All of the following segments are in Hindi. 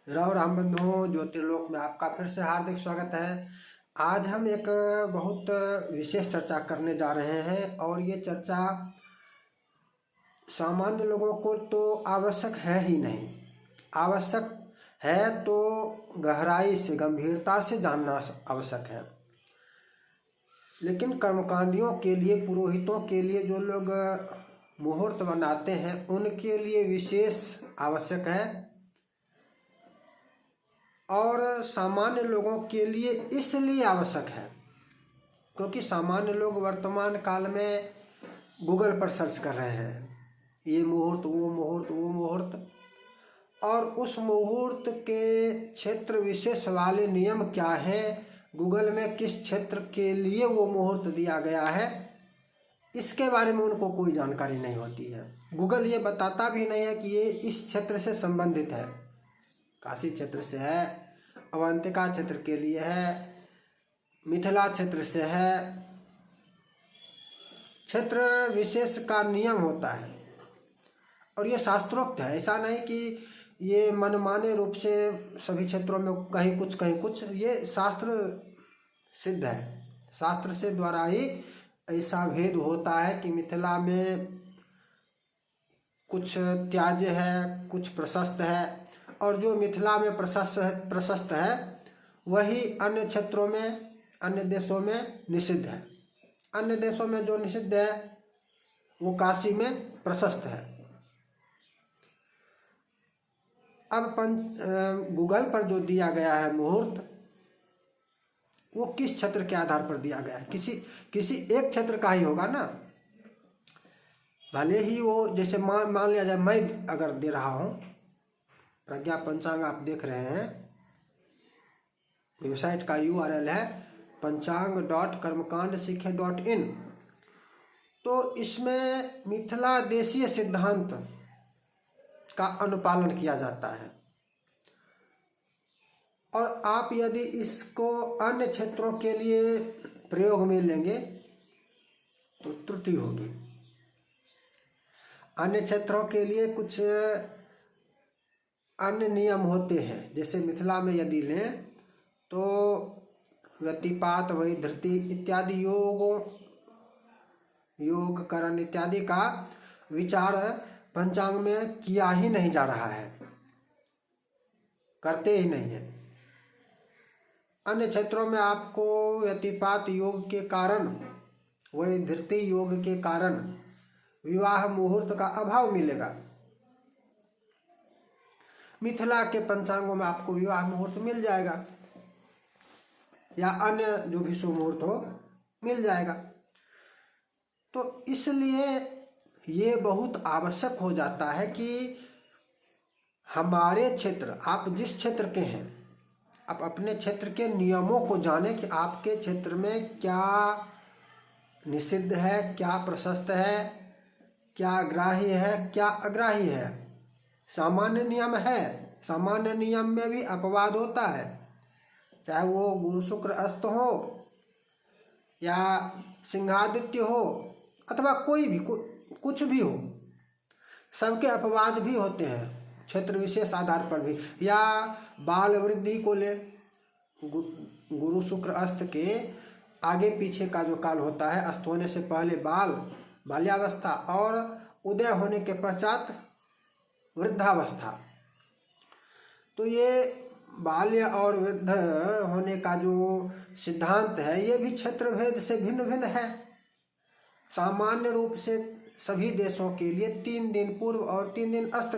राम राम बंधुओं, ज्योतिर्लोक में आपका फिर से हार्दिक स्वागत है। आज हम एक बहुत विशेष चर्चा करने जा रहे हैं और ये चर्चा सामान्य लोगों को तो आवश्यक है ही नहीं। आवश्यक है तो गहराई से, गंभीरता से जानना आवश्यक है। लेकिन कर्मकांडियों के लिए, पुरोहितों के लिए, जो लोग मुहूर्त बनाते हैं, उनके लिए विशेष आवश्यक है और सामान्य लोगों के लिए इसलिए आवश्यक है क्योंकि सामान्य लोग वर्तमान काल में गूगल पर सर्च कर रहे हैं, ये मुहूर्त, वो मुहूर्त, वो मुहूर्त, और उस मुहूर्त के क्षेत्र विशेष वाले नियम क्या हैं, गूगल में किस क्षेत्र के लिए वो मुहूर्त दिया गया है, इसके बारे में उनको कोई जानकारी नहीं होती है। गूगल ये बताता भी नहीं है कि ये इस क्षेत्र से संबंधित है, काशी क्षेत्र से है, अवंतिका क्षेत्र के लिए है, मिथिला क्षेत्र से है। क्षेत्र विशेष का नियम होता है और ये शास्त्रोक्त है। ऐसा नहीं कि ये मनमाने रूप से सभी क्षेत्रों में कहीं कुछ कहीं कुछ, ये शास्त्र सिद्ध है। शास्त्र से द्वारा ही ऐसा भेद होता है कि मिथिला में कुछ त्याज्य है, कुछ प्रशस्त है, और जो मिथिला में प्रशस्त है वही अन्य क्षेत्रों में, अन्य देशों में निषिद्ध है। अन्य देशों में जो निषिद्ध है वो काशी में प्रशस्त है। अब गूगल पर जो दिया गया है मुहूर्त, वो किस क्षेत्र के आधार पर दिया गया है? किसी एक क्षेत्र का ही होगा ना। भले ही वो, जैसे मान लिया जाए मैं अगर दे रहा हूँ, प्रज्ञा पंचांग आप देख रहे हैं, वेबसाइट का URL है पंचांग.कर्मकांडसीखे.in। तो इसमें मिथिला देशीय सिद्धांत का अनुपालन किया जाता है और आप यदि इसको अन्य क्षेत्रों के लिए प्रयोग में लेंगे तो त्रुटि होगी। अन्य क्षेत्रों के लिए कुछ अन्य नियम होते हैं। जैसे मिथिला में यदि लें तो व्यतिपात, वही धृति इत्यादि योग करण इत्यादि का विचार पंचांग में किया ही नहीं जा रहा है, करते ही नहीं है। अन्य क्षेत्रों में आपको व्यतिपात योग के कारण, वही धृति योग के कारण विवाह मुहूर्त का अभाव मिलेगा। मिथिला के पंचांगों में आपको विवाह मुहूर्त मिल जाएगा या अन्य जो भी शुभ मुहूर्त हो मिल जाएगा। तो इसलिए ये बहुत आवश्यक हो जाता है कि हमारे क्षेत्र, आप जिस क्षेत्र के हैं, आप अपने क्षेत्र के नियमों को जानें कि आपके क्षेत्र में क्या निषिद्ध है, क्या प्रशस्त है, क्या ग्राह्य है, क्या अग्राह्य है। सामान्य नियम है, सामान्य नियम में भी अपवाद होता है, चाहे वो गुरु शुक्र अस्त हो या सिंहादित्य हो अथवा कोई भी कुछ भी हो, सबके अपवाद भी होते हैं क्षेत्र विशेष आधार पर भी। या बाल वृद्धि को ले, गुरु शुक्र अस्त के आगे पीछे का जो काल होता है, अस्त होने से पहले बाल्यावस्था और उदय होने के पश्चात वृद्धावस्था, तो ये बाल्य और वृद्ध होने का जो सिद्धांत है ये भी क्षेत्र भेद से भिन्न भिन्न है। सामान्य रूप से सभी देशों के लिए 3 दिन पूर्व और 3 दिन अस्त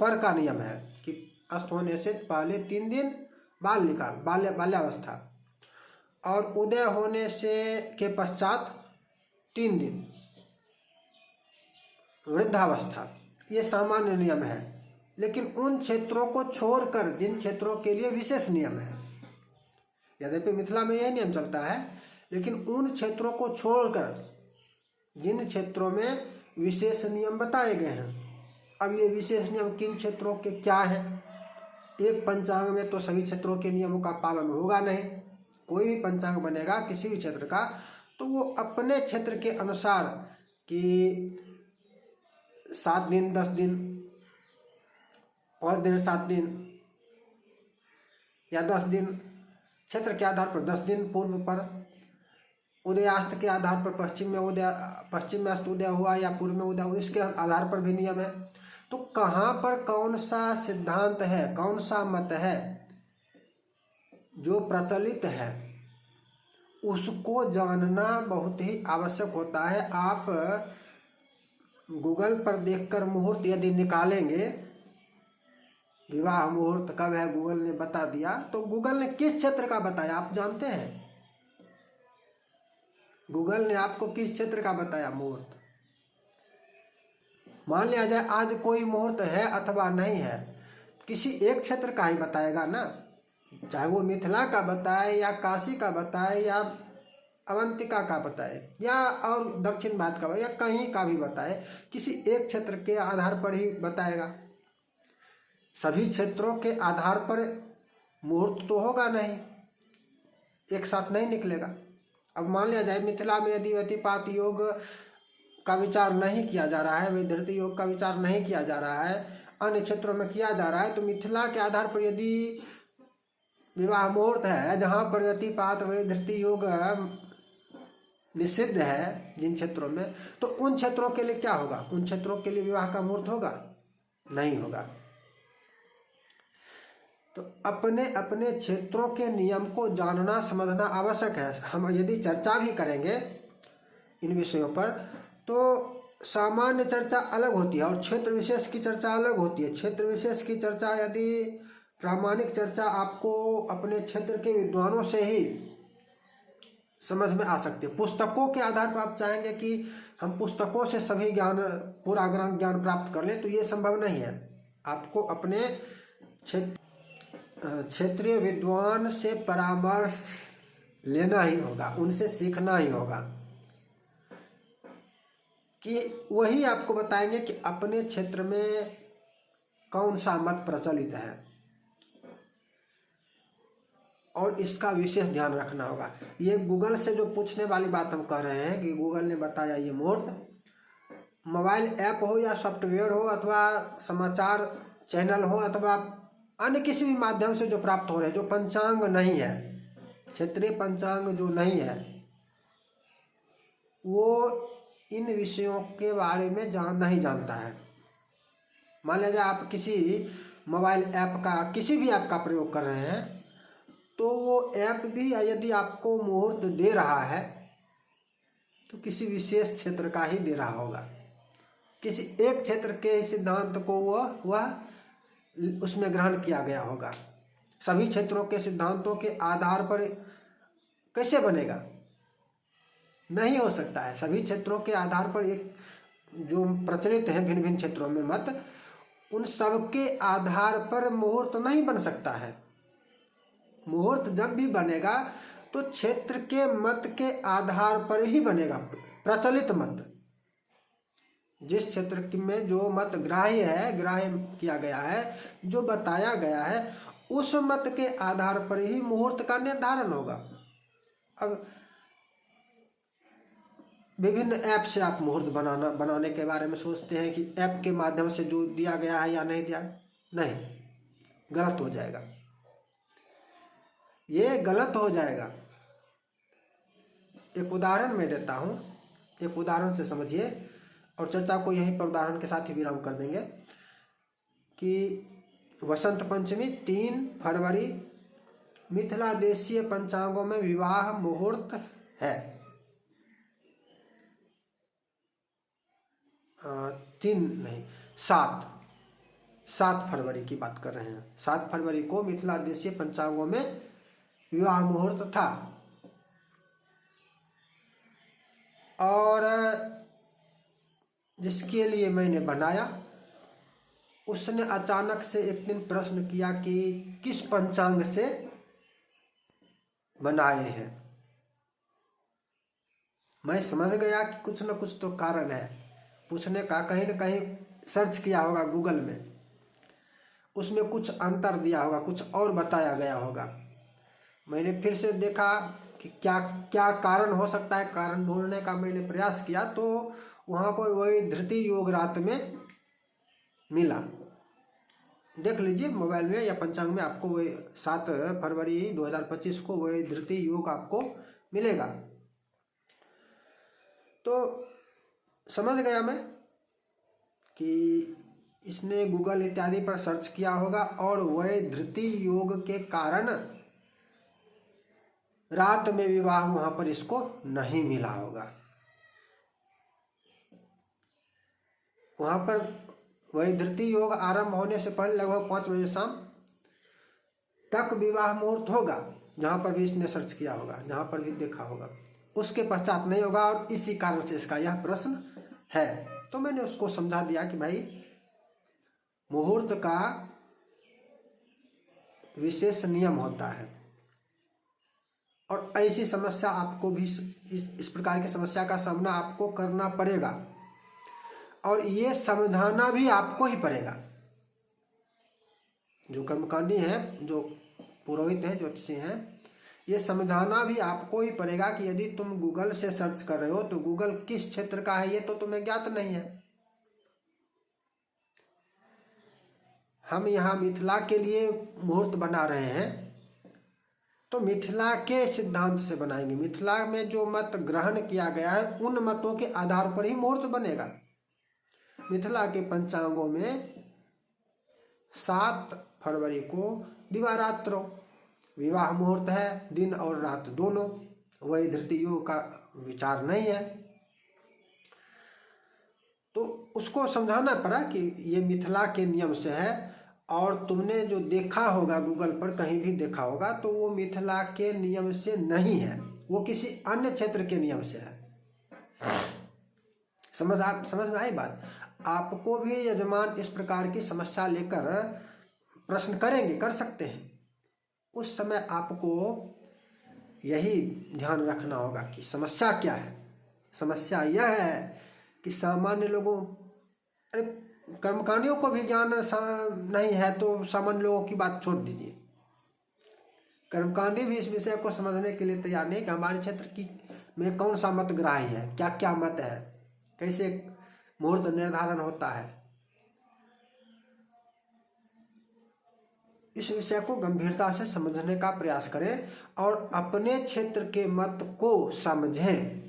पर का नियम है कि अस्त होने से पहले 3 दिन बाल्यावस्था और उदय होने से के पश्चात 3 दिन वृद्धावस्था। ये सामान्य नियम है। लेकिन उन क्षेत्रों को छोड़कर जिन क्षेत्रों के लिए विशेष नियम है, यद्यपि मिथिला में यह नियम चलता है, लेकिन उन क्षेत्रों को छोड़कर जिन क्षेत्रों में विशेष नियम बताए गए हैं, अब ये विशेष नियम किन क्षेत्रों के क्या है? एक पंचांग में तो सभी क्षेत्रों के नियमों का पालन होगा नहीं। कोई भी पंचांग बनेगा किसी भी क्षेत्र का, तो वो अपने क्षेत्र के अनुसार कि 7 दिन, 10 दिन और 7 दिन या 10 दिन, क्षेत्र के आधार पर 10 दिन पूर्व पर, उदयास्त के आधार पर पश्चिम में अस्त उदय हुआ या पूर्व में उदय हुआ, इसके आधार पर भी नियम है। तो कहाँ पर कौन सा सिद्धांत है, कौन सा मत है जो प्रचलित है, उसको जानना बहुत ही आवश्यक होता है। आप गूगल पर देखकर मुहूर्त यदि निकालेंगे, विवाह मुहूर्त कब है गूगल ने बता दिया, तो गूगल ने किस क्षेत्र का बताया आप जानते हैं? गूगल ने आपको किस क्षेत्र का बताया मुहूर्त? मान लिया जाए आज कोई मुहूर्त है अथवा नहीं है, किसी एक क्षेत्र का ही बताएगा ना, चाहे वो मिथिला का बताए या काशी का बताए या अवंतिका का बताए या और दक्षिण भारत का या कहीं का भी बताए, किसी एक क्षेत्र के आधार पर ही बताएगा। सभी क्षेत्रों के आधार पर मुहूर्त तो होगा नहीं, एक साथ नहीं निकलेगा। अब मान लिया जाए मिथिला में यदि व्यतिपात योग का विचार नहीं किया जा रहा है, वैधृति योग का विचार नहीं किया जा रहा है, अन्य क्षेत्रों में किया जा रहा है, तो मिथिला के आधार पर यदि विवाह मुहूर्त है जहाँ पर व्यतिपात वैधृति योग निषिद्ध है जिन क्षेत्रों में, तो उन क्षेत्रों के लिए क्या होगा? उन क्षेत्रों के लिए विवाह का मुहूर्त होगा? नहीं होगा। तो अपने अपने क्षेत्रों के नियम को जानना समझना आवश्यक है। हम यदि चर्चा भी करेंगे इन विषयों पर तो सामान्य चर्चा अलग होती है और क्षेत्र विशेष की चर्चा अलग होती है। क्षेत्र विशेष की चर्चा यदि प्रामाणिक चर्चा आपको अपने क्षेत्र के विद्वानों से ही समझ में आ सकती है। पुस्तकों के आधार पर आप चाहेंगे कि हम पुस्तकों से सभी ज्ञान पूरा ज्ञान प्राप्त कर लें, तो ये संभव नहीं है। आपको अपने क्षेत्रीय विद्वान से परामर्श लेना ही होगा, उनसे सीखना ही होगा कि वही आपको बताएंगे कि अपने क्षेत्र में कौन सा मत प्रचलित है, और इसका विशेष ध्यान रखना होगा। ये गूगल से जो पूछने वाली बात हम कह रहे हैं कि गूगल ने बताया ये मुहूर्त, मोबाइल ऐप हो या सॉफ्टवेयर हो अथवा समाचार चैनल हो अथवा अन्य किसी भी माध्यम से जो प्राप्त हो रहे हैं, जो पंचांग नहीं है, क्षेत्रीय पंचांग जो नहीं है, वो इन विषयों के बारे में नहीं जानता है। मान लीजिए आप किसी मोबाइल ऐप का किसी भी ऐप का प्रयोग कर रहे हैं, तो वो ऐप भी यदि आपको मुहूर्त दे रहा है तो किसी विशेष क्षेत्र का ही दे रहा होगा, किसी एक क्षेत्र के सिद्धांत को वह उसमें ग्रहण किया गया होगा। सभी क्षेत्रों के सिद्धांतों के आधार पर कैसे बनेगा? नहीं हो सकता है। सभी क्षेत्रों के आधार पर एक जो प्रचलित है भिन्न भिन्न क्षेत्रों में मत, उन सब के आधार पर मुहूर्त नहीं बन सकता है। मुहूर्त जब भी बनेगा तो क्षेत्र के मत के आधार पर ही बनेगा। प्रचलित मत, जिस क्षेत्र में जो मत ग्राह्य है, ग्राह्य किया गया है, जो बताया गया है, उस मत के आधार पर ही मुहूर्त का निर्धारण होगा। अब विभिन्न ऐप से आप मुहूर्त बनाने के बारे में सोचते हैं कि ऐप के माध्यम से जो दिया गया है या नहीं दिया, नहीं, गलत हो जाएगा, ये गलत हो जाएगा। एक उदाहरण मैं देता हूँ, एक उदाहरण से समझिए और चर्चा को यहीं पर उदाहरण के साथ ही विराम कर देंगे कि वसंत पंचमी 3 फरवरी मिथिला देशीय पंचांगों में विवाह मुहूर्त है। 7 फरवरी की बात कर रहे हैं। 7 फरवरी को मिथिला देशीय पंचांगों में विवाह मुहूर्त था और जिसके लिए मैंने बनाया उसने अचानक से एक दिन प्रश्न किया कि किस पंचांग से बनाए हैं। मैं समझ गया कि कुछ न कुछ तो कारण है पूछने का। कहीं न कहीं सर्च किया होगा गूगल में, उसमें कुछ अंतर दिया होगा, कुछ और बताया गया होगा। मैंने फिर से देखा कि क्या क्या कारण हो सकता है। कारण ढूंढने का मैंने प्रयास किया तो वहाँ पर वही धृति योग रात में मिला। देख लीजिए मोबाइल में या पंचांग में, आपको वही 7 फरवरी 2025 को वही धृति योग आपको मिलेगा। तो समझ गया मैं कि इसने गूगल इत्यादि पर सर्च किया होगा और वही धृति योग के कारण रात में विवाह वहां पर इसको नहीं मिला होगा। वहां पर वही धृति योग आरंभ होने से पहले लगभग 5 बजे शाम तक विवाह मुहूर्त होगा, जहां पर भी इसने सर्च किया होगा, जहां पर भी देखा होगा। उसके पश्चात नहीं होगा और इसी कारण से इसका यह प्रश्न है। तो मैंने उसको समझा दिया कि भाई मुहूर्त का विशेष नियम होता है और ऐसी समस्या आपको भी इस प्रकार की समस्या का सामना आपको करना पड़ेगा और ये समझाना भी आपको ही पड़ेगा। जो कर्मकांडी हैं, जो पुरोहित हैं, ज्योतिषी हैं, ये समझाना भी आपको ही पड़ेगा कि यदि तुम गूगल से सर्च कर रहे हो तो गूगल किस क्षेत्र का है ये तो तुम्हें ज्ञात नहीं है। हम यहाँ मिथिला के लिए मुहूर्त बना रहे हैं तो मिथिला के सिद्धांत से बनाएंगे। मिथिला में जो मत ग्रहण किया गया है उन मतों के आधार पर ही मुहूर्त बनेगा। मिथिला के पंचांगों में 7 फरवरी को दिवारात्र विवाह मुहूर्त है, दिन और रात दोनों। वही धृति योग का विचार नहीं है। तो उसको समझाना पड़ा कि ये मिथिला के नियम से है और तुमने जो देखा होगा गूगल पर, कहीं भी देखा होगा, तो वो मिथिला के नियम से नहीं है, वो किसी अन्य क्षेत्र के नियम से है। समझ में आई बात। आपको भी यजमान इस प्रकार की समस्या लेकर प्रश्न करेंगे, कर सकते हैं। उस समय आपको यही ध्यान रखना होगा कि समस्या क्या है। समस्या यह है कि सामान्य लोगों, अरे कर्मकांडियों को भी ज्ञान नहीं है तो सामान्य लोगों की बात छोड़ दीजिए। कर्मकांडी भी इस विषय को समझने के लिए तैयार नहीं कि हमारे क्षेत्र की में कौन सा मत ग्राह्य है, क्या क्या मत है, कैसे मुहूर्त निर्धारण होता है। इस विषय को गंभीरता से समझने का प्रयास करें और अपने क्षेत्र के मत को समझें।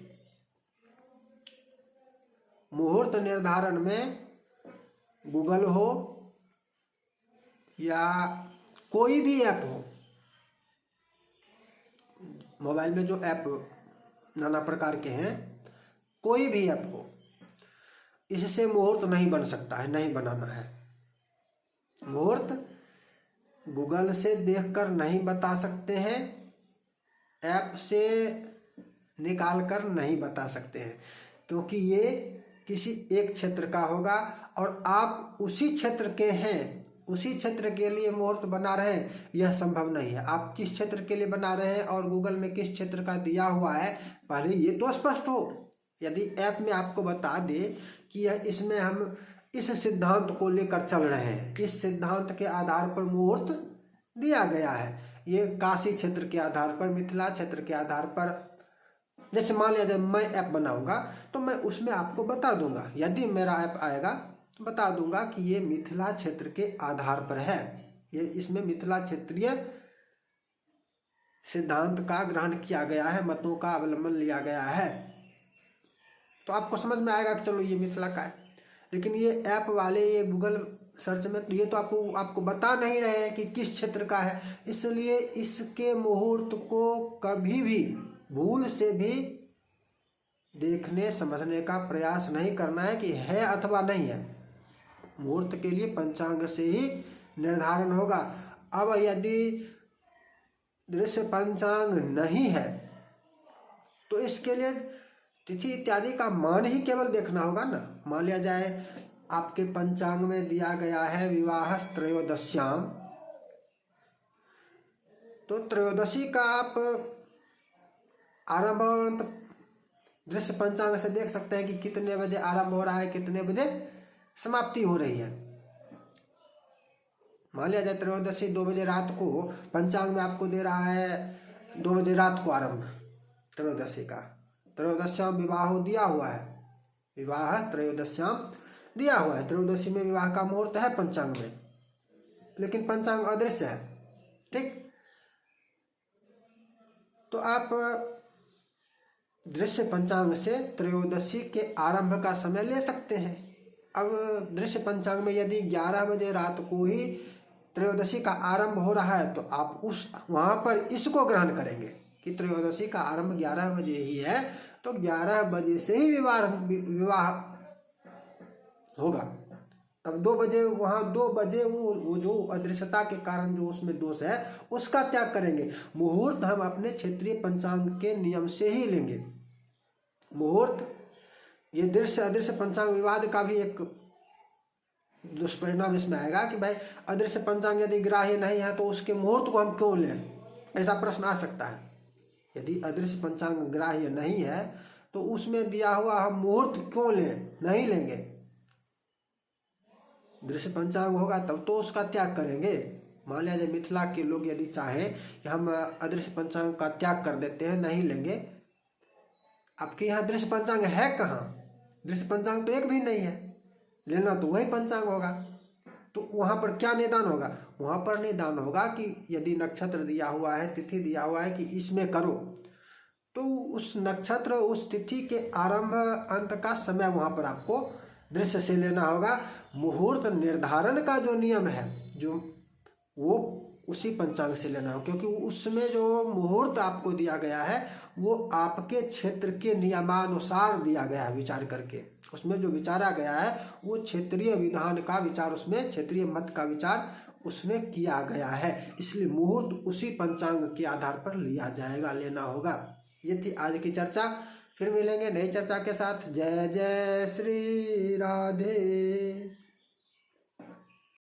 मुहूर्त निर्धारण में गूगल हो या कोई भी ऐप हो, मोबाइल में जो ऐप नाना प्रकार के हैं, कोई भी ऐप हो, इससे मुहूर्त नहीं बन सकता है, नहीं बनाना है। मुहूर्त गूगल से देखकर नहीं बता सकते हैं, ऐप से निकाल कर नहीं बता सकते हैं, क्योंकि ये किसी एक क्षेत्र का होगा और आप उसी क्षेत्र के हैं, उसी क्षेत्र के लिए मुहूर्त बना रहे हैं, यह संभव नहीं है। आप किस क्षेत्र के लिए बना रहे हैं और गूगल में किस क्षेत्र का दिया हुआ है, पहले ये तो स्पष्ट हो। यदि ऐप में आपको बता दे कि इसमें हम इस सिद्धांत को लेकर चल रहे हैं, इस सिद्धांत के आधार पर मुहूर्त दिया गया है, ये काशी क्षेत्र के आधार पर, मिथिला क्षेत्र के आधार पर, जैसे मान लिया जाए मैं ऐप बनाऊंगा तो मैं उसमें आपको बता दूंगा, यदि मेरा ऐप आएगा तो बता दूंगा कि ये मिथिला क्षेत्र के आधार पर है, ये इसमें मिथिला क्षेत्रीय सिद्धांत का ग्रहण किया गया है, मतों का अवलंबन लिया गया है, तो आपको समझ में आएगा कि चलो ये मिथिला का है। लेकिन ये ऐप वाले, ये गूगल सर्च में तो ये तो आपको बता नहीं रहे हैं कि किस क्षेत्र का है, इसलिए इसके मुहूर्त को कभी भी भूल से भी देखने समझने का प्रयास नहीं करना है कि है अथवा नहीं है। मुहूर्त के लिए पंचांग से ही निर्धारण होगा। अब यदि दृश्य पंचांग नहीं है तो इसके लिए तिथि इत्यादि का मान ही केवल देखना होगा ना। मान लिया जाए आपके पंचांग में दिया गया है विवाह त्रयोदश्याम, तो त्रयोदशी का आप आरंभ दृश्य पंचांग से देख सकते हैं कि कितने बजे आरंभ हो रहा है, कितने बजे समाप्ति हो रही है। मान लिया जाए त्रयोदशी 2 बजे रात को, पंचांग में आपको दे रहा है 2 बजे रात को आरंभ त्रयोदशी का। त्रयोदश्याम विवाह दिया हुआ है, विवाह त्रयोदश्याम दिया हुआ है, त्रयोदशी में विवाह का मुहूर्त है पंचांग में। लेकिन पंचांग अदृश्य है। ठीक, तो आप दृश्य पंचांग से त्रयोदशी के आरंभ का समय ले सकते हैं। अब दृश्य पंचांग में यदि 11 बजे रात को ही त्रयोदशी का आरंभ हो रहा है तो आप वहां पर इसको ग्रहण करेंगे कि त्रयोदशी का आरंभ 11 बजे ही है, तो 11 बजे से ही विवाह होगा। तब 2 बजे वहां 2 बजे वो जो अदृश्यता के कारण जो उसमें दोष है उसका त्याग करेंगे। मुहूर्त हम अपने क्षेत्रीय पंचांग के नियम से ही लेंगे। मुहूर्त, ये दृश्य अदृश्य पंचांग विवाद का भी एक दुष्परिणाम इसमें आएगा कि भाई अदृश्य पंचांग यदि ग्राह्य नहीं है तो उसके मुहूर्त को हम क्यों लें, ऐसा प्रश्न आ सकता है। यदि अदृश्य पंचांग ग्राह्य नहीं है तो उसमें दिया हुआ हम मुहूर्त क्यों लें, नहीं लेंगे। दृश्य पंचांग होगा तब तो उसका त्याग करेंगे। मान लिया जाए मिथिला के लोग यदि चाहे कि हम अदृश्य पंचांग का त्याग कर देते हैं, नहीं लेंगे। आपके यहाँ दृश्य पंचांग है कहाँ? दृश्य पंचांग तो एक भी नहीं है, लेना तो वही पंचांग होगा। तो वहां पर क्या निदान होगा? वहां पर निदान होगा कि यदि नक्षत्र दिया हुआ है, तिथि दिया हुआ है कि इसमें करो, तो उस नक्षत्र उस तिथि के आरंभ अंत का समय वहां पर आपको दृश्य से लेना होगा। मुहूर्त निर्धारण का जो नियम है जो वो उसी पंचांग से लेना हो, क्योंकि उसमें जो मुहूर्त आपको दिया गया है वो आपके क्षेत्र के नियमानुसार दिया गया है विचार करके। उसमें जो विचारा गया है वो क्षेत्रीय विधान का विचार, उसमें क्षेत्रीय मत का विचार उसमें किया गया है। इसलिए मुहूर्त उसी पंचांग के आधार पर लिया जाएगा, लेना होगा। ये थी आज की चर्चा। फिर मिलेंगे नई चर्चा के साथ। जय जय श्री राधे।